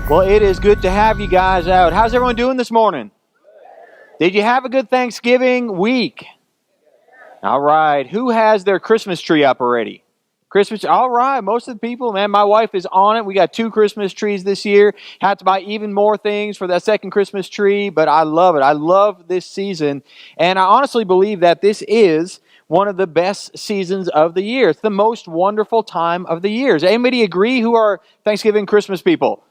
Well, it is good to have you guys out. How's everyone doing this morning? Did you have a good Thanksgiving week? All right. Who has their Christmas tree up already? Christmas. All right. Most of the people, man, my wife is on it. We got 2 Christmas trees this year. Had to buy even more things for that second Christmas tree, but I love it. I love this season. And I honestly believe that this is one of the best seasons of the year. It's the most wonderful time of the year. Does anybody agree who are Thanksgiving Christmas people?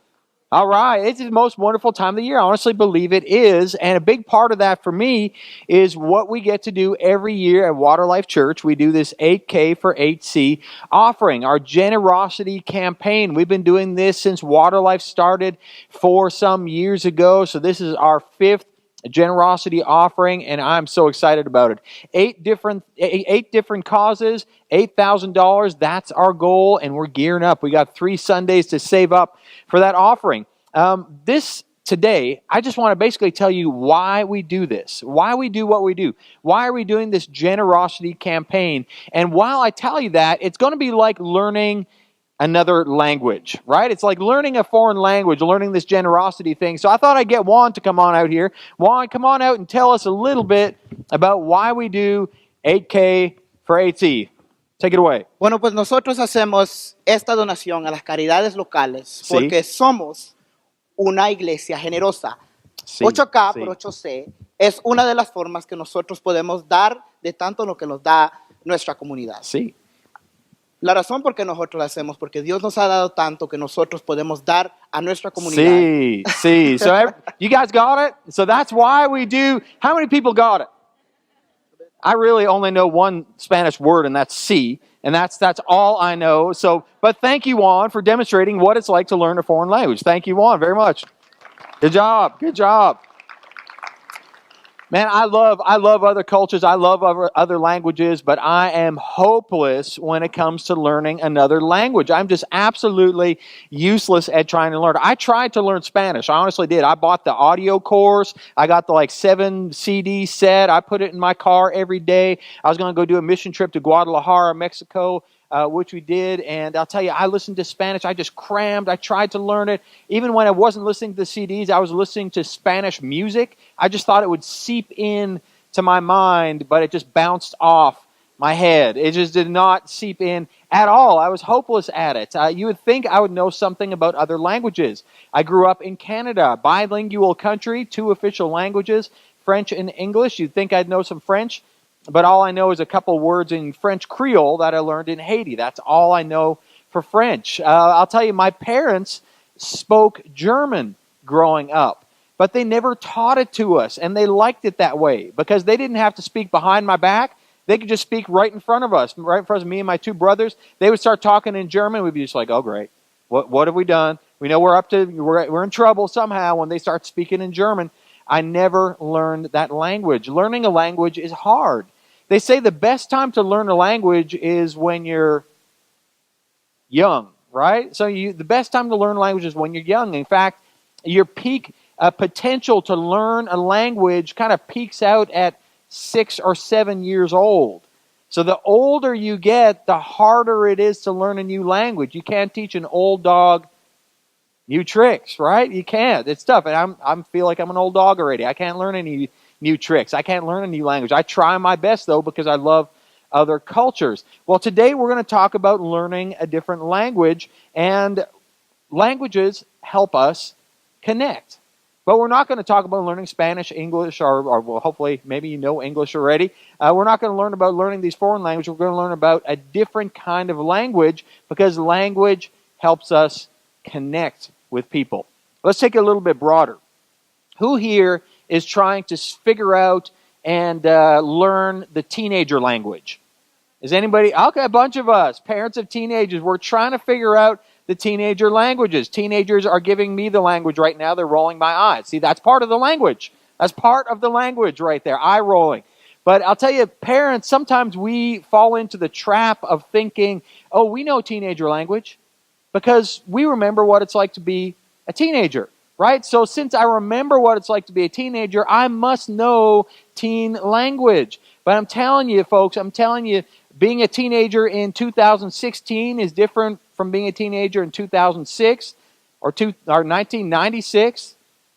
All right. It's the most wonderful time of the year. I honestly believe it is. And a big part of that for me is what we get to do every year at Water Life Church. We do this 8K for 8C offering, our generosity campaign. We've been doing this since Water Life started some years ago. So this is our 5th generosity offering, and I'm so excited about it. 8 different causes, $8,000. That's our goal, and we're gearing up. We got 3 Sundays to save up for that offering. Today, I just want to basically tell you why we do this, why we do what we do, why are we doing this generosity campaign. And while I tell you that, it's going to be like learning another language, right? It's like learning a foreign language, learning this generosity thing. So I thought I'd get Juan to come on out here. Juan, come on out and tell us a little bit about why we do 8K for 8C. Take it away. Bueno, pues nosotros hacemos esta donación a las caridades locales Sí. porque somos una iglesia generosa. Sí, 8K sí. por 8C es una de las formas que nosotros podemos dar de tanto lo que nos da nuestra comunidad. Sí. La razón por qué nosotros lo hacemos, porque Dios nos ha dado tanto que nosotros podemos dar a nuestra comunidad. Sí, sí. So you guys got it? So that's why we do. How many people got it? I really only know one Spanish word, and that's sí, and that's all I know. So, but thank you, Juan, for demonstrating what it's like to learn a foreign language. Thank you, Juan, very much. Good job. Good job. Man, I love other cultures. I love other languages, but I am hopeless when it comes to learning another language. I'm just absolutely useless at trying to learn. I tried to learn Spanish. I honestly did. I bought the audio course. I got the 7 CD set. I put it in my car every day. I was going to go do a mission trip to Guadalajara, Mexico, which we did. And I'll tell you, I listened to Spanish. I just crammed. I tried to learn it. Even when I wasn't listening to the CDs, I was listening to Spanish music. I just thought it would seep in to my mind, but it just bounced off my head. It just did not seep in at all. I was hopeless at it. You would think I would know something about other languages. I grew up in Canada, bilingual country, 2 official languages, French and English. You'd think I'd know some French. But all I know is a couple words in French Creole that I learned in Haiti. That's all I know for French. I'll tell you, my parents spoke German growing up, but they never taught it to us, and they liked it that way because they didn't have to speak behind my back. They could just speak right in front of us, right in front of me and my 2 brothers. They would start talking in German. We'd be just like, oh, great. What have we done? We know we're in trouble somehow when they start speaking in German. I never learned that language. Learning a language is hard. They say the best time to learn a language is when you're young, right? So the best time to learn a language is when you're young. In fact, your peak potential to learn a language kind of peaks out at 6 or 7 years old. So the older you get, the harder it is to learn a new language. You can't teach an old dog new tricks, right? You can't. It's tough. And I feel like I'm an old dog already. I can't learn any new tricks. I can't learn a new language. I try my best, though, because I love other cultures. Well, today we're going to talk about learning a different language, and languages help us connect. But we're not going to talk about learning Spanish, English, or well, hopefully maybe you know English already. We're not going to learn about learning these foreign languages. We're going to learn about a different kind of language because language helps us connect with people. Let's take it a little bit broader. Who here is trying to figure out and learn the teenager language? Is anybody? Okay, a bunch of us, parents of teenagers, we're trying to figure out the teenager languages. Teenagers are giving me the language right now. They're rolling my eyes. See, that's part of the language. That's part of the language right there, eye rolling. But I'll tell you, parents, sometimes we fall into the trap of thinking, oh, we know teenager language because we remember what it's like to be a teenager. Right? So since I remember what it's like to be a teenager, I must know teen language. But I'm telling you, folks, being a teenager in 2016 is different from being a teenager in 2006. or 1996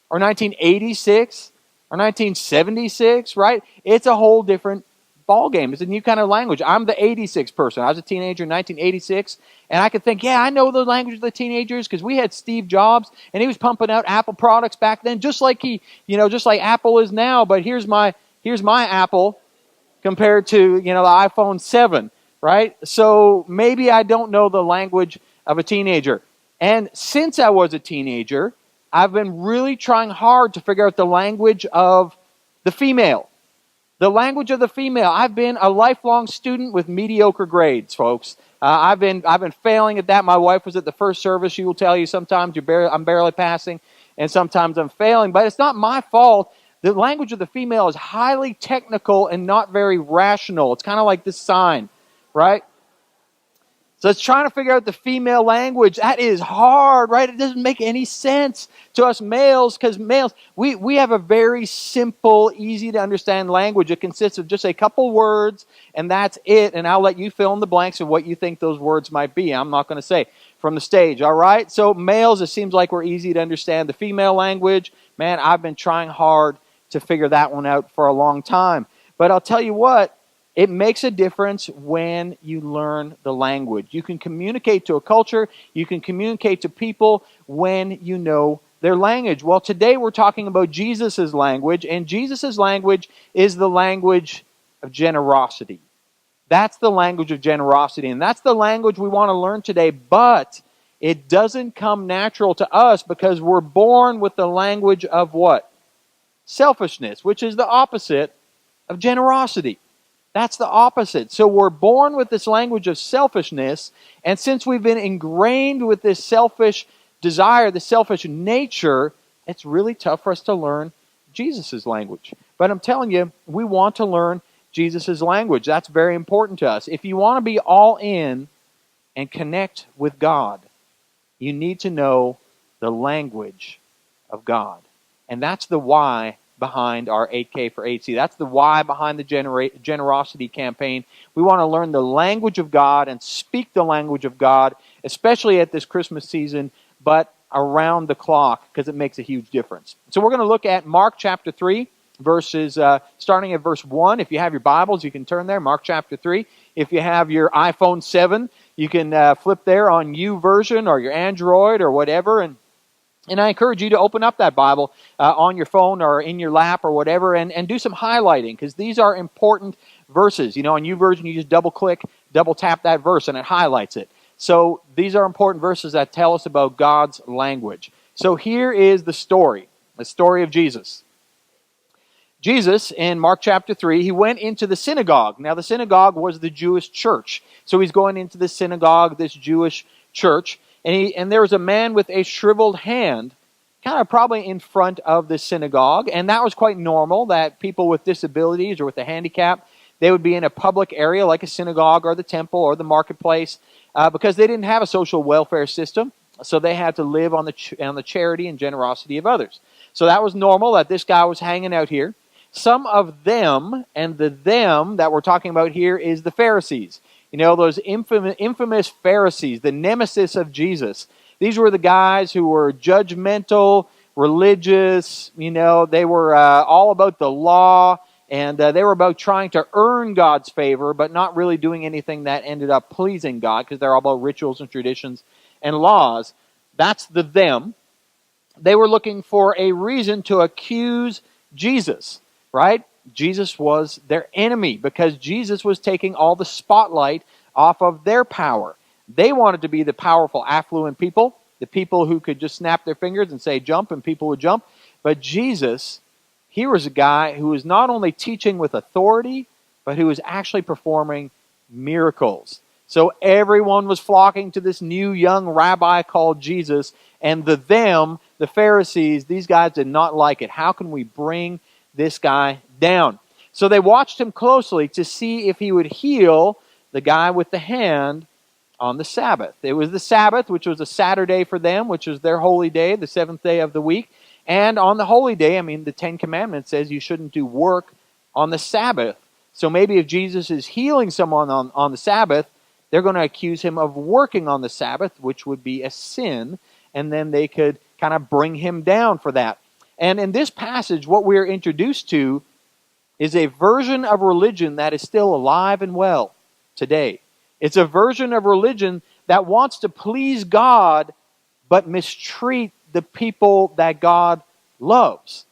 or 1986 or 1976, right? It's a whole different ball game. It's a new kind of language. I'm the 86 person. I was a teenager in 1986, and I could think, yeah, I know the language of the teenagers because we had Steve Jobs, and he was pumping out Apple products back then, just like just like Apple is now. But here's my Apple compared to the iPhone 7, right? So maybe I don't know the language of a teenager. And since I was a teenager, I've been really trying hard to figure out the language of the female. The language of the female. I've been a lifelong student with mediocre grades, folks. I've been failing at that. My wife was at the first service. She will tell you sometimes I'm barely passing, and sometimes I'm failing. But it's not my fault. The language of the female is highly technical and not very rational. It's kind of like this sign, right? So it's trying to figure out the female language. That is hard, right? It doesn't make any sense to us males, because males, we have a very simple, easy to understand language. It consists of just a couple words, and that's it. And I'll let you fill in the blanks of what you think those words might be. I'm not going to say from the stage, all right? So males, it seems like we're easy to understand. The female language, man, I've been trying hard to figure that one out for a long time. But I'll tell you what, it makes a difference when you learn the language. You can communicate to a culture, you can communicate to people when you know their language. Well, today we're talking about Jesus' language, and Jesus' language is the language of generosity. That's the language of generosity, and that's the language we want to learn today, but it doesn't come natural to us because we're born with the language of what? Selfishness, which is the opposite of generosity. That's the opposite. So we're born with this language of selfishness, and since we've been ingrained with this selfish desire, the selfish nature, it's really tough for us to learn Jesus' language. But I'm telling you, we want to learn Jesus' language. That's very important to us. If you want to be all in and connect with God, you need to know the language of God. And that's the why behind our 8K for Eidse. That's the why behind the generosity campaign. We want to learn the language of God and speak the language of God, especially at this Christmas season, but around the clock, because it makes a huge difference. So we're going to look at Mark chapter 3, verses starting at verse 1. If you have your Bibles, you can turn there, Mark chapter 3. If you have your iPhone 7, you can flip there on YouVersion or your Android or whatever, and I encourage you to open up that Bible on your phone or in your lap or whatever, and do some highlighting, because these are important verses. On YouVersion, you just double tap that verse, and it highlights it. So these are important verses that tell us about God's language. So here is the story of Jesus. Jesus, in Mark chapter 3, he went into the synagogue. Now, the synagogue was the Jewish church. So he's going into the synagogue, this Jewish church, and there was a man with a shriveled hand, kind of probably in front of the synagogue, and that was quite normal, that people with disabilities or with a handicap, they would be in a public area like a synagogue or the temple or the marketplace, because they didn't have a social welfare system, so they had to live on the charity and generosity of others. So that was normal, that this guy was hanging out here. Some of them, and the them that we're talking about here is the Pharisees. Those infamous Pharisees, the nemesis of Jesus. These were the guys who were judgmental, religious. They were all about the law, and they were about trying to earn God's favor, but not really doing anything that ended up pleasing God, because they're all about rituals and traditions and laws. That's the them. They were looking for a reason to accuse Jesus, right? Jesus was their enemy, because Jesus was taking all the spotlight off of their power. They wanted to be the powerful, affluent people, the people who could just snap their fingers and say jump, and people would jump. But Jesus, he was a guy who was not only teaching with authority, but who was actually performing miracles. So everyone was flocking to this new young rabbi called Jesus, and the Pharisees, these guys did not like it. How can we bring this guy down? So they watched him closely to see if he would heal the guy with the hand on the Sabbath. It was the Sabbath, which was a Saturday for them, which was their holy day, the seventh day of the week. And on the holy day, the Ten Commandments says you shouldn't do work on the Sabbath. So maybe if Jesus is healing someone on the Sabbath, they're going to accuse him of working on the Sabbath, which would be a sin. and then they could kind of bring him down for that. And in this passage, what we're introduced to is a version of religion that is still alive and well today. It's a version of religion that wants to please God but mistreat the people that God loves.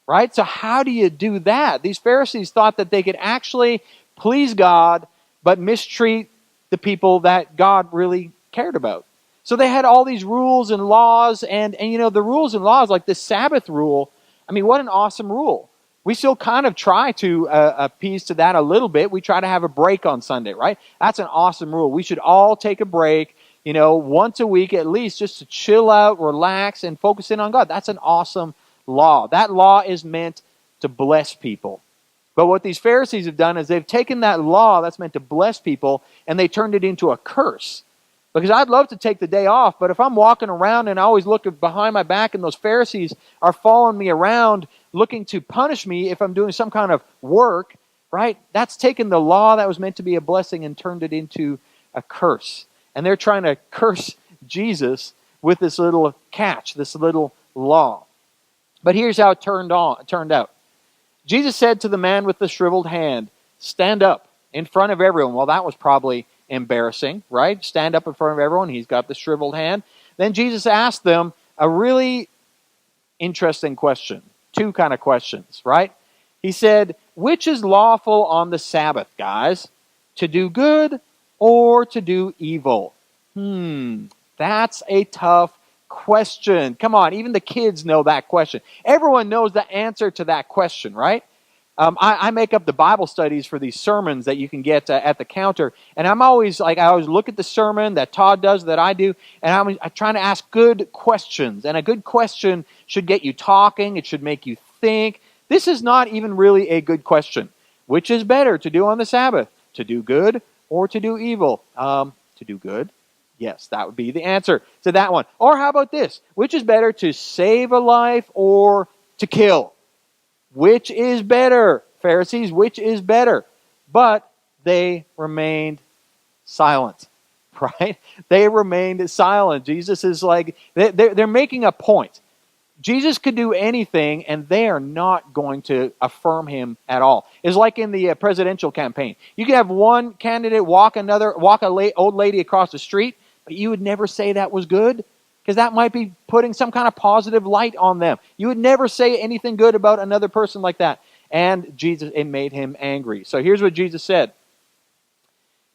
Right? So how do you do that? These Pharisees thought that they could actually please God but mistreat the people that God really cared about. So they had all these rules and laws, and you know, the rules and laws, like the Sabbath rule, I mean, what an awesome rule. We still kind of try to appease to that a little bit. We try to have a break on Sunday, right? That's an awesome rule. We should all take a break, you know, once a week at least, just to chill out, relax, and focus in on God. That's an awesome law. That law is meant to bless people. But what these Pharisees have done is they've taken that law that's meant to bless people and they turned it into a curse. Because I'd love to take the day off, but if I'm walking around and I always look behind my back and those Pharisees are following me around looking to punish me if I'm doing some kind of work, right? That's taken the law that was meant to be a blessing and turned it into a curse. And they're trying to curse Jesus with this little catch, this little law. But here's how it turned out. Jesus said to the man with the shriveled hand, "Stand up in front of everyone." Well, that was probably embarrassing, right? Stand up in front of everyone. He's got the shriveled hand. Then Jesus asked them a really interesting question. Two kind of questions, right? He said, "Which is lawful on the Sabbath, guys? To do good or to do evil?" That's a tough question. Come on, even the kids know that question. Everyone knows the answer to that question, right? I make up the Bible studies for these sermons that you can get at the counter, and I always look at the sermon that Todd does, that I do, and I'm trying to ask good questions. And a good question should get you talking. It should make you think. This is not even really a good question. Which is better to do on the Sabbath? To do good or to do evil? To do good. Yes, that would be the answer to that one. Or how about this? Which is better, to save a life or to kill? Which is better? Pharisees, which is better? But they remained silent, right? They remained silent. Jesus is like, they're making a point. Jesus could do anything, and they are not going to affirm him at all. It's like in the presidential campaign. You could have one candidate walk old lady across the street, but you would never say that was good, because that might be putting some kind of positive light on them. You would never say anything good about another person like that. And Jesus, it made him angry. So here's what Jesus said.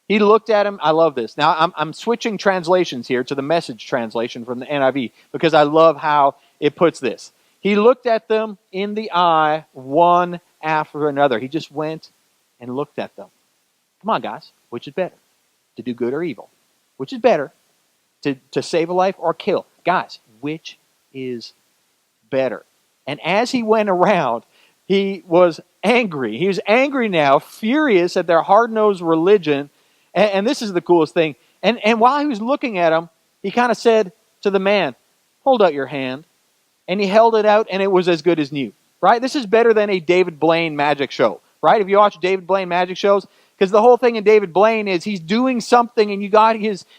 He looked at him. I love this. Now, I'm switching translations here to the Message translation from the NIV, because I love how it puts this. He looked at them in the eye, one after another. He just went and looked at them. Come on, guys. Which is better? To do good or evil? Which is better? To save a life or kill? Guys, which is better? And as he went around, he was angry. He was angry now, furious at their hard-nosed religion. And this is the coolest thing. And while he was looking at him, he kind of said to the man, "Hold out your hand." And he held it out, and it was as good as new. Right? This is better than a David Blaine magic show. Right? If you watch David Blaine magic shows, because the whole thing in David Blaine is he's doing something, and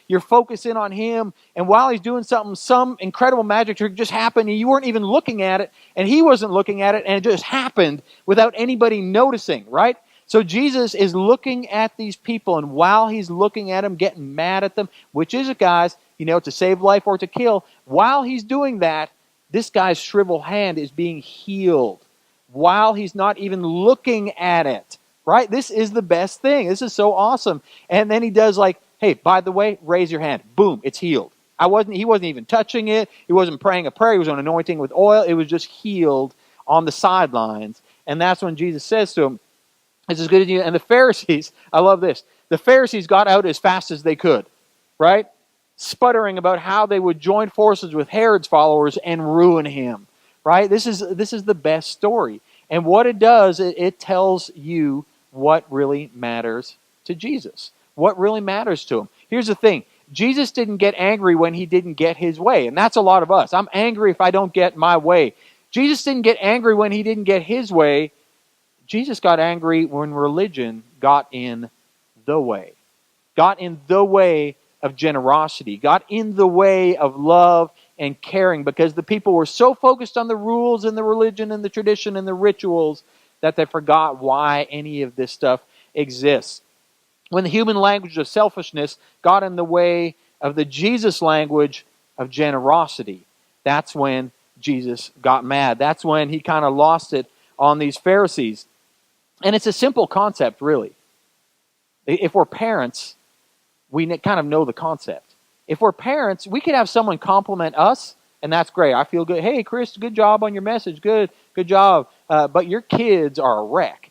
you're focusing on him, and while he's doing something, some incredible magic trick just happened, and you weren't even looking at it, and he wasn't looking at it, and it just happened without anybody noticing, right? So Jesus is looking at these people, and while he's looking at them, getting mad at them, which is it, guys, to save life or to kill, while he's doing that, this guy's shriveled hand is being healed while he's not even looking at it. Right? This is the best thing. This is so awesome. And then he does like, "Hey, by the way, raise your hand." Boom, it's healed. He wasn't even touching it. He wasn't praying a prayer. He was anointing with oil. It was just healed on the sidelines. And that's when Jesus says to him, "It's as good as you." And the Pharisees, I love this. The Pharisees got out as fast as they could, right? Sputtering about how they would join forces with Herod's followers and ruin him, right? This is the best story. And what it does, it tells you what really matters to Jesus. What really matters to him. Here's the thing. Jesus didn't get angry when he didn't get his way. And that's a lot of us. I'm angry if I don't get my way. Jesus didn't get angry when he didn't get his way. Jesus got angry when religion got in the way. Got in the way of generosity. Got in the way of love and caring, because the people were so focused on the rules and the religion and the tradition and the rituals that they forgot why any of this stuff exists. When the human language of selfishness got in the way of the Jesus language of generosity, that's when Jesus got mad. That's when he kind of lost it on these Pharisees. And it's a simple concept, really. If we're parents, we kind of know the concept. If we're parents, we could have someone compliment us, and that's great. I feel good. Hey, Chris, good job on your message. Good job. But your kids are a wreck.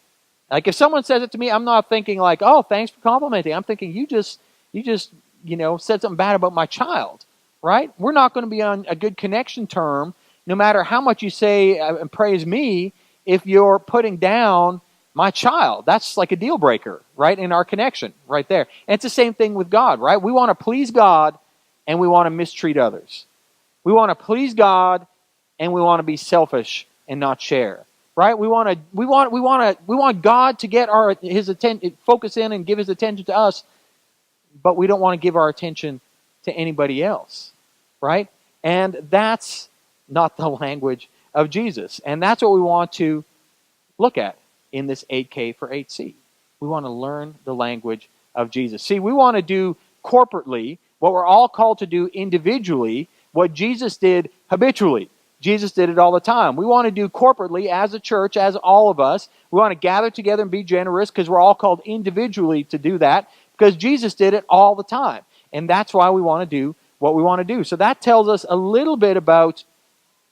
Like if someone says it to me, I'm not thinking like, oh, thanks for complimenting. I'm thinking you just said something bad about my child, right? We're not going to be on a good connection term, no matter how much you say and praise me, if you're putting down my child. That's like a deal breaker, right, in our connection right there. And it's the same thing with God, right? We want to please God and we want to mistreat others. We want to please God and we want to be selfish and not share, right? We want God to get his attention, focus in and give his attention to us, but we don't want to give our attention to anybody else, right? And that's not the language of Jesus. And that's what we want to look at in this 8K for 8C. We want to learn the language of Jesus. See, we want to do corporately what we're all called to do individually, what Jesus did habitually. Jesus did it all the time. We want to do corporately as a church, as all of us. We want to gather together and be generous because we're all called individually to do that because Jesus did it all the time. And that's why we want to do what we want to do. So that tells us a little bit about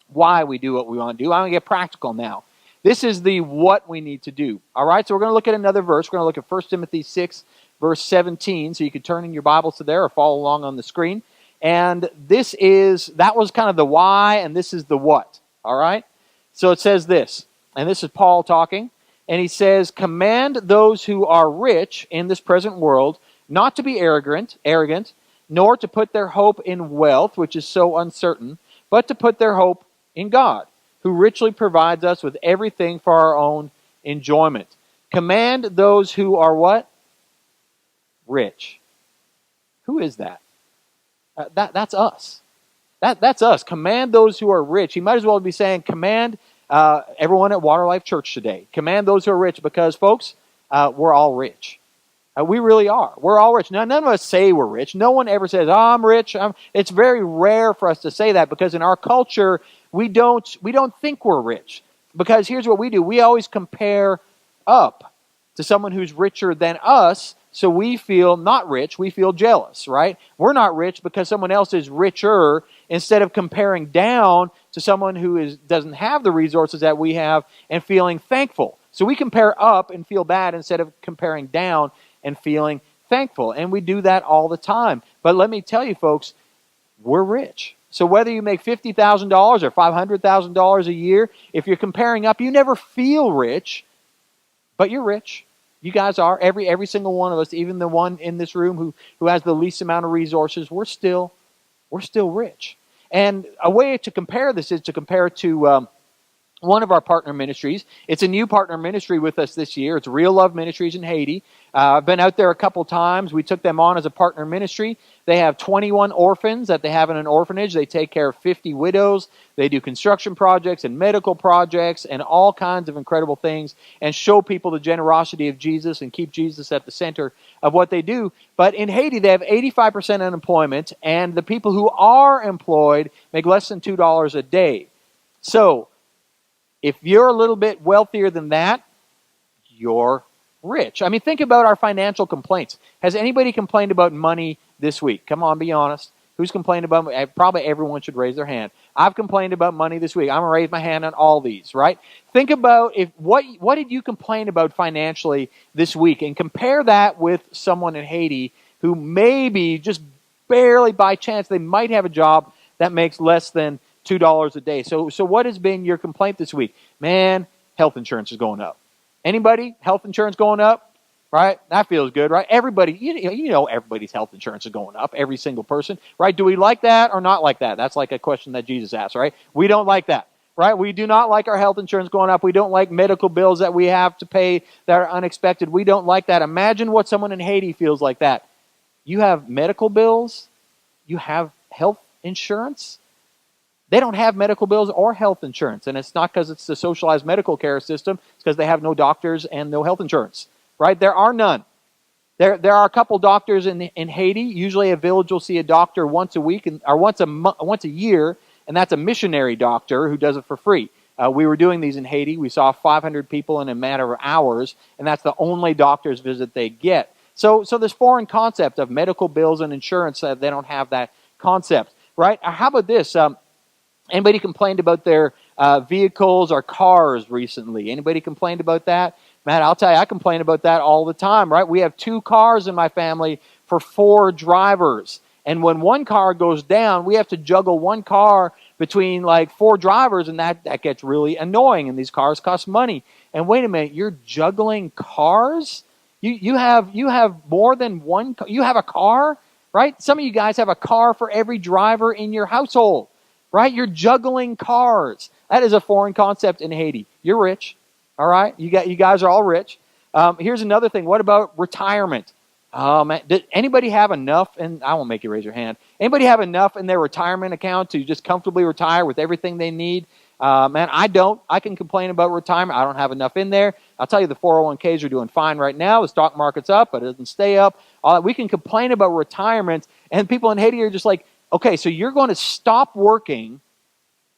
why we do what we want to do. I'm going to get practical now. This is the what we need to do. All right, so we're going to look at another verse. We're going to look at 1 Timothy 6, verse 17. So you can turn in your Bibles to there or follow along on the screen. And that was kind of the why, and this is the what. All right? So it says this, and this is Paul talking, and he says, command those who are rich in this present world not to be arrogant, nor to put their hope in wealth, which is so uncertain, but to put their hope in God, who richly provides us with everything for our own enjoyment. Command those who are what? Rich. Who is that? That's us. That's us. Command those who are rich. He might as well be saying, command everyone at Water Life Church today. Command those who are rich because, folks, we're all rich. We really are. We're all rich. Now, none of us say we're rich. No one ever says, oh, I'm rich. It's very rare for us to say that because in our culture, we don't think we're rich. Because here's what we do. We always compare up to someone who's richer than us, so we feel not rich. We feel jealous, right? We're not rich because someone else is richer, instead of comparing down to someone who doesn't have the resources that we have and feeling thankful. So we compare up and feel bad instead of comparing down and feeling thankful. And we do that all the time. But let me tell you, folks, we're rich. So whether you make $50,000 or $500,000 a year, if you're comparing up, you never feel rich, but you're rich. You guys are. Every single one of us, even the one in this room who has the least amount of resources, we're still rich. And a way to compare this is to compare it to one of our partner ministries. It's a new partner ministry with us this year. It's Real Love Ministries in Haiti. I've been out there a couple times. We took them on as a partner ministry. They have 21 orphans that they have in an orphanage. They take care of 50 widows. They do construction projects and medical projects and all kinds of incredible things and show people the generosity of Jesus and keep Jesus at the center of what they do. But in Haiti, they have 85% unemployment, and the people who are employed make less than $2 a day. So, if you're a little bit wealthier than that, you're rich. I mean, think about our financial complaints. Has anybody complained about money this week? Come on, be honest. Who's complained about money? Probably everyone should raise their hand. I've complained about money this week. I'm going to raise my hand on all these, right? Think about what did you complain about financially this week, and compare that with someone in Haiti who maybe just barely by chance they might have a job that makes less than $2 a day. So what has been your complaint this week? Man, health insurance is going up. Anybody? Health insurance going up? Right? That feels good, right? Everybody, you know everybody's health insurance is going up. Every single person, right? Do we like that or not like that? That's like a question that Jesus asked, right? We don't like that, right? We do not like our health insurance going up. We don't like medical bills that we have to pay that are unexpected. We don't like that. Imagine what someone in Haiti feels like that. You have medical bills. You have health insurance. They don't have medical bills or health insurance. And it's not because it's the socialized medical care system. It's because they have no doctors and no health insurance, right? There are none. There are a couple doctors in Haiti. Usually a village will see a doctor once a week or once a year, and that's a missionary doctor who does it for free. We were doing these in Haiti. We saw 500 people in a matter of hours, and that's the only doctor's visit they get. So this foreign concept of medical bills and insurance, they don't have that concept, right? How about this? Anybody complained about their vehicles or cars recently? Anybody complained about that? Matt, I'll tell you, I complain about that all the time, right? We have 2 cars in my family for 4 drivers. And when one car goes down, we have to juggle one car between like 4 drivers, and that gets really annoying, and these cars cost money. And wait a minute, you're juggling cars? You have more than one, you have a car, right? Some of you guys have a car for every driver in your household. Right? You're juggling cars. That is a foreign concept in Haiti. You're rich. All right? You guys are all rich. Here's another thing. What about retirement? Man, did anybody have enough? And I won't make you raise your hand. Anybody have enough in their retirement account to just comfortably retire with everything they need? Man, I don't. I can complain about retirement. I don't have enough in there. I'll tell you, the 401ks are doing fine right now. The stock market's up, but it doesn't stay up. We can complain about retirement, and people in Haiti are just like, okay, so you're going to stop working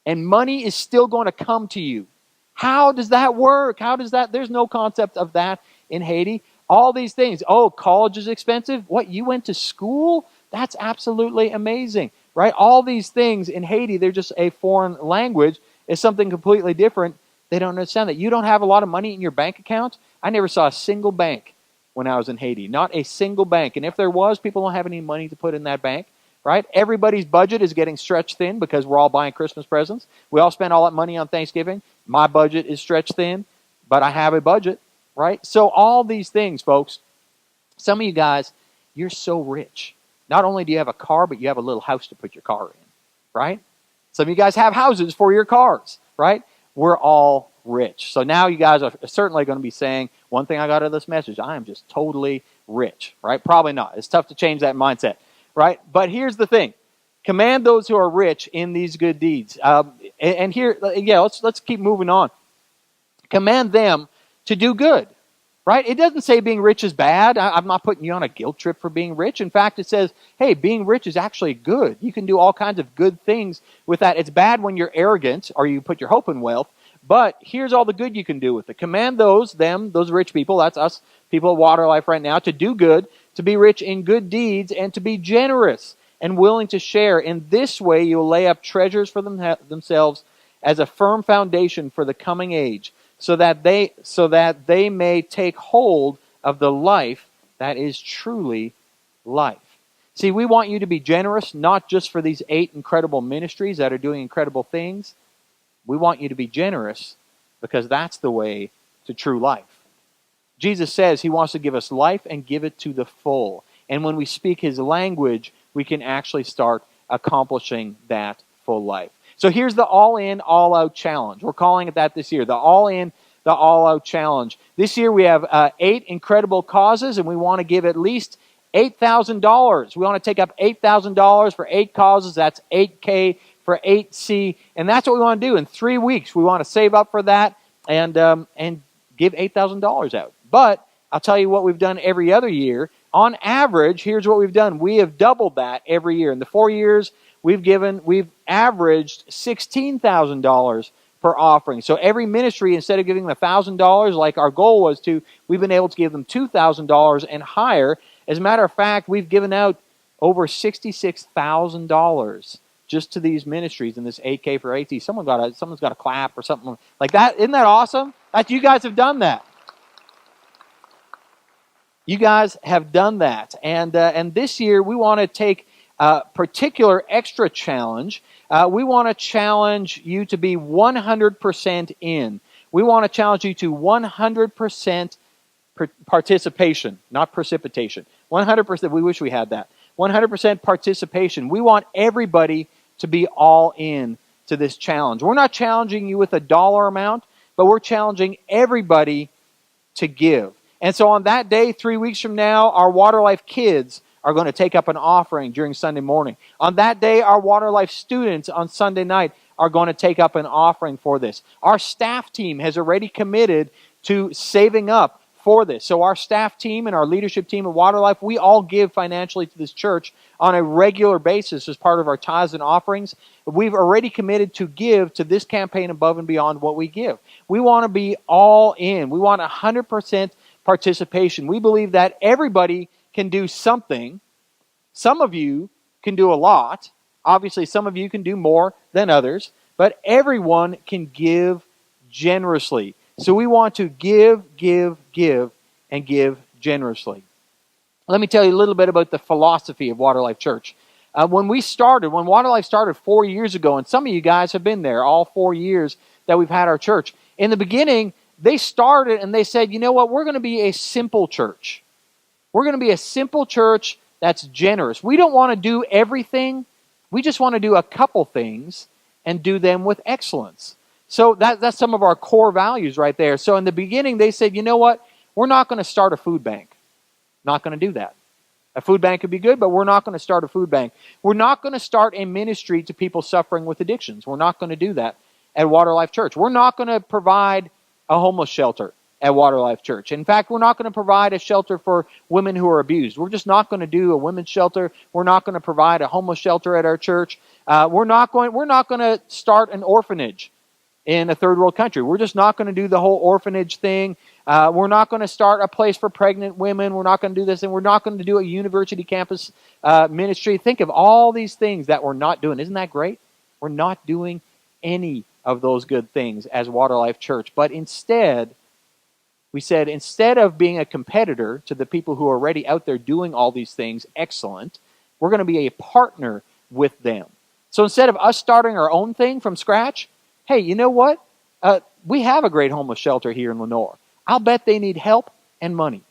and money is still going to come to you. How does that work? There's no concept of that in Haiti. All these things. Oh, college is expensive? What, you went to school? That's absolutely amazing, right? All these things in Haiti, they're just a foreign language. It's something completely different. They don't understand that. You don't have a lot of money in your bank account? I never saw a single bank when I was in Haiti. Not a single bank. And if there was, people don't have any money to put in that bank. Right? Everybody's budget is getting stretched thin because we're all buying Christmas presents. We all spend all that money on Thanksgiving. My budget is stretched thin, but I have a budget, right? So all these things, folks, some of you guys, you're so rich. Not only do you have a car, but you have a little house to put your car in, right? Some of you guys have houses for your cars, right? We're all rich. So now you guys are certainly going to be saying, one thing I got out of this message, I am just totally rich, right? Probably not. It's tough to change that mindset. Right? But here's the thing. Command those who are rich in these good deeds. And here, let's keep moving on. Command them to do good. Right? It doesn't say being rich is bad. I'm not putting you on a guilt trip for being rich. In fact, it says, hey, being rich is actually good. You can do all kinds of good things with that. It's bad when you're arrogant or you put your hope in wealth. But here's all the good you can do with it. Command those rich people, that's us, people at Water Life right now, to do good, to be rich in good deeds, and to be generous and willing to share. In this way, you'll lay up treasures for themselves as a firm foundation for the coming age, so that they may take hold of the life that is truly life. See, we want you to be generous, not just for these 8 incredible ministries that are doing incredible things. We want you to be generous because that's the way to true life. Jesus says he wants to give us life and give it to the full. And when we speak his language, we can actually start accomplishing that full life. So here's the all-in, all-out challenge. We're calling it that this year, the all-in, the all-out challenge. This year we have 8 incredible causes, and we want to give at least $8,000. We want to take up $8,000 for 8 causes. That's $8K for 8C. And that's what we want to do. In 3 weeks, we want to save up for that and give $8,000 out. But I'll tell you what we've done every other year. On average, here's what we've done. We have doubled that every year. In the 4 years, we've averaged $16,000 per offering. So every ministry, instead of giving them $1,000 like our goal was to, we've been able to give them $2,000 and higher. As a matter of fact, we've given out over $66,000 just to these ministries in this 8K for 8T. Someone's got a clap or something like that. Isn't that awesome? That you guys have done that. You guys have done that. And this year, we want to take a particular extra challenge. We want to challenge you to be 100% in. We want to challenge you to 100% participation, not precipitation. 100%, we wish we had that. 100% participation. We want everybody to be all in to this challenge. We're not challenging you with a dollar amount, but we're challenging everybody to give. And so on that day, 3 weeks from now, our Water Life kids are going to take up an offering during Sunday morning. On that day, our Water Life students on Sunday night are going to take up an offering for this. Our staff team has already committed to saving up for this. So our staff team and our leadership team at Water Life, we all give financially to this church on a regular basis as part of our tithes and offerings. We've already committed to give to this campaign above and beyond what we give. We want to be all in. We want 100% participation. We believe that everybody can do something. Some of you can do a lot. Obviously, some of you can do more than others, but everyone can give generously. So we want to give, and give generously. Let me tell you a little bit about the philosophy of Water Life Church. When Water Life started 4 years ago, and some of you guys have been there all 4 years that we've had our church. In the beginning, they started and they said, you know what, we're going to be a simple church. We're going to be a simple church that's generous. We don't want to do everything. We just want to do a couple things and do them with excellence. So that's some of our core values right there. So in the beginning, they said, you know what? We're not going to start a food bank. Not going to do that. A food bank could be good, but we're not going to start a food bank. We're not going to start a ministry to people suffering with addictions. We're not going to do that at Water Life Church. We're not going to provide a homeless shelter at Water Life Church. In fact, we're not going to provide a shelter for women who are abused. We're just not going to do a women's shelter. We're not going to provide a homeless shelter at our church. We're not going to start an orphanage in a third world country. We're just not going to do the whole orphanage thing. We're not going to start a place for pregnant women. We're not going to do this, and we're not going to do a university campus ministry. Think of all these things that we're not doing. Isn't that great? We're not doing any of those good things as Water Life Church. But instead, we said, instead of being a competitor to the people who are already out there doing all these things excellent, we're going to be a partner with them. So instead of us starting our own thing from scratch, hey, you know what? We have a great homeless shelter here in Lenore. I'll bet they need help and money.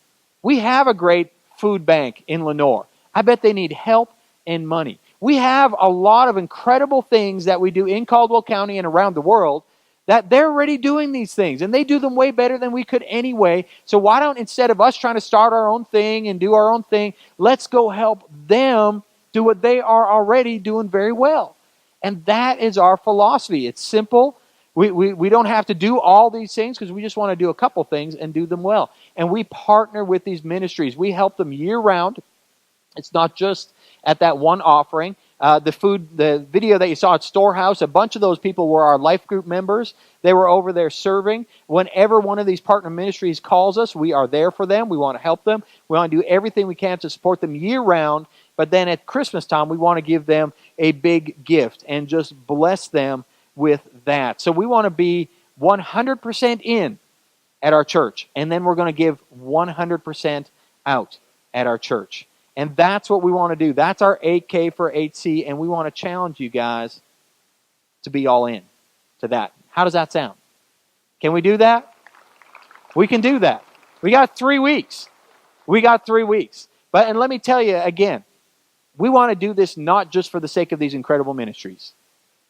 We have a great food bank in Lenore. I bet they need help and money. We have a lot of incredible things that we do in Caldwell County and around the world that they're already doing these things, and they do them way better than we could anyway. So why don't, instead of us trying to start our own thing and do our own thing, let's go help them do what they are already doing very well. And that is our philosophy. It's simple. We don't have to do all these things because we just want to do a couple things and do them well. And we partner with these ministries. We help them year-round. It's not just at that one offering. The video that you saw at Storehouse, a bunch of those people were our life group members. They were over there serving. Whenever one of these partner ministries calls us, we are there for them. We want to help them. We want to do everything we can to support them year-round. But then at Christmas time, we want to give them a big gift and just bless them with that. So we want to be 100% in at our church. And then we're going to give 100% out at our church. And that's what we want to do. That's our 8K for Eidse, and we want to challenge you guys to be all in to that. How does that sound? Can we do that? We can do that. We got 3 weeks. And let me tell you again, we want to do this not just for the sake of these incredible ministries.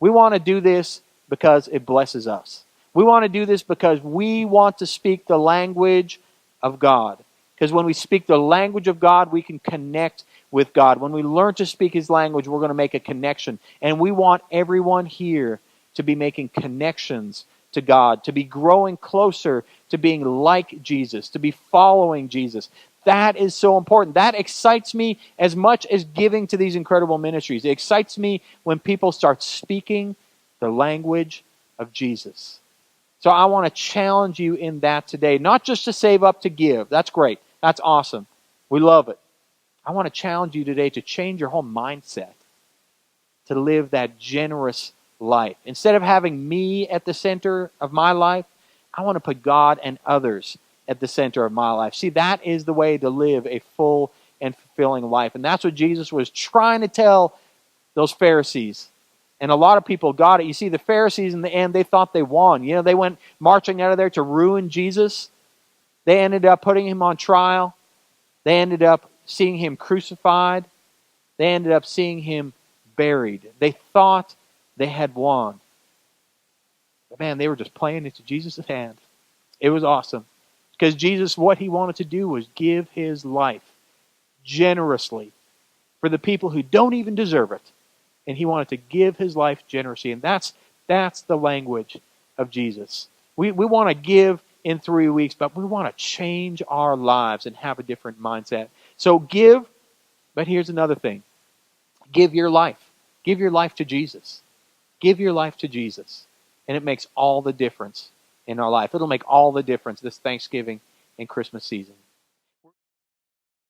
We want to do this because it blesses us. We want to do this because we want to speak the language of God. Because when we speak the language of God, we can connect with God. When we learn to speak His language, we're going to make a connection. And we want everyone here to be making connections to God, to be growing closer to being like Jesus, to be following Jesus. That is so important. That excites me as much as giving to these incredible ministries. It excites me when people start speaking the language of Jesus. So I want to challenge you in that today. Not just to save up to give. That's great. That's awesome. We love it. I want to challenge you today to change your whole mindset, to live that generous life. Instead of having me at the center of my life, I want to put God and others at the center of my life. See, that is the way to live a full and fulfilling life. And that's what Jesus was trying to tell those Pharisees. And a lot of people got it. You see, the Pharisees in the end, they thought they won. You know, they went marching out of there to ruin Jesus. They ended up putting Him on trial. They ended up seeing Him crucified. They ended up seeing Him buried. They thought they had won. But man, they were just playing into Jesus' hand. It was awesome. Because Jesus, what He wanted to do was give His life generously for the people who don't even deserve it. And he wanted to give his life generously. And that's the language of Jesus. We want to give in 3 weeks, but we want to change our lives and have a different mindset. So give, but here's another thing. Give your life. Give your life to Jesus. Give your life to Jesus. And it makes all the difference in our life. It'll make all the difference this Thanksgiving and Christmas season.